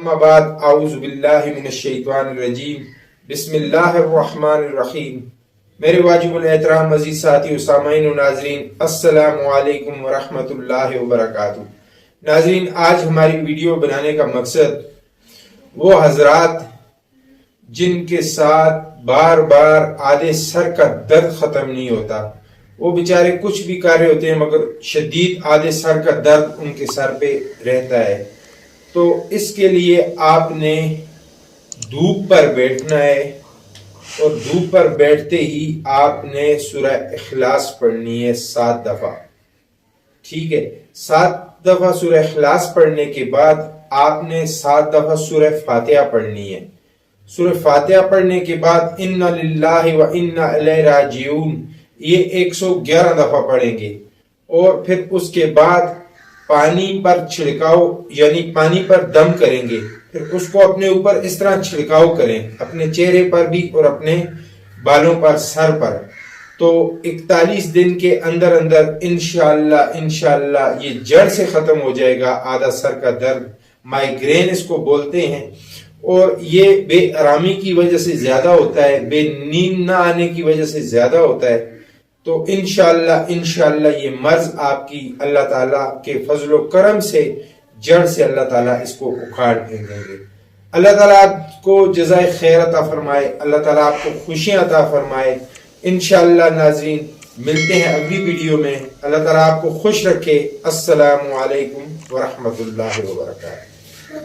اما بعد اعوذ باللہ من الشیطان الرجیم بسم اللہ الرحمن الرحیم۔ میرے واجب الاحترام عزیز ساتھی و سامعین و ناظرین، السلام علیکم ورحمۃ اللہ وبرکاتہ۔ ناظرین، آج ہماری ویڈیو بنانے کا مقصد وہ حضرات جن کے ساتھ بار بار آدھے سر کا درد ختم نہیں ہوتا، وہ بیچارے کچھ بھی کر رہے ہوتے ہیں مگر شدید آدھے سر کا درد ان کے سر پہ رہتا ہے، تو اس کے لیے آپ نے دھوپ پر بیٹھنا ہے اور دھوپ پر بیٹھتے ہی آپ نے سورہ اخلاص پڑھنی ہے 7 دفعہ۔ ٹھیک ہے، 7 دفعہ سورہ اخلاص پڑھنے کے بعد آپ نے 7 دفعہ سورہ فاتحہ پڑھنی ہے۔ سورہ فاتحہ پڑھنے کے بعد انا للہ و انا الیہ راجعون یہ 111 دفعہ پڑھیں گے، اور پھر اس کے بعد پانی پر چھڑکاؤ یعنی پانی پر دم کریں گے، پھر اس کو اپنے اوپر اس طرح چھڑکاؤ کریں، اپنے چہرے پر بھی اور اپنے بالوں پر، سر پر۔ تو 41 دن کے اندر اندر انشاءاللہ یہ جڑ سے ختم ہو جائے گا آدھا سر کا درد، مائیگرین اس کو بولتے ہیں، اور یہ بے آرامی کی وجہ سے زیادہ ہوتا ہے، بے نیند نہ آنے کی وجہ سے زیادہ ہوتا ہے۔ تو انشاءاللہ یہ مرض آپ کی اللہ تعالیٰ کے فضل و کرم سے جڑ سے اللہ تعالیٰ اس کو اکھاڑ دیں گے۔ اللہ تعالیٰ آپ کو جزائے خیر عطا فرمائے، اللہ تعالیٰ آپ کو خوشیاں عطا فرمائے۔ انشاءاللہ ناظرین ملتے ہیں اگلی ویڈیو میں، اللہ تعالیٰ آپ کو خوش رکھے۔ السلام علیکم ورحمۃ اللہ وبرکاتہ۔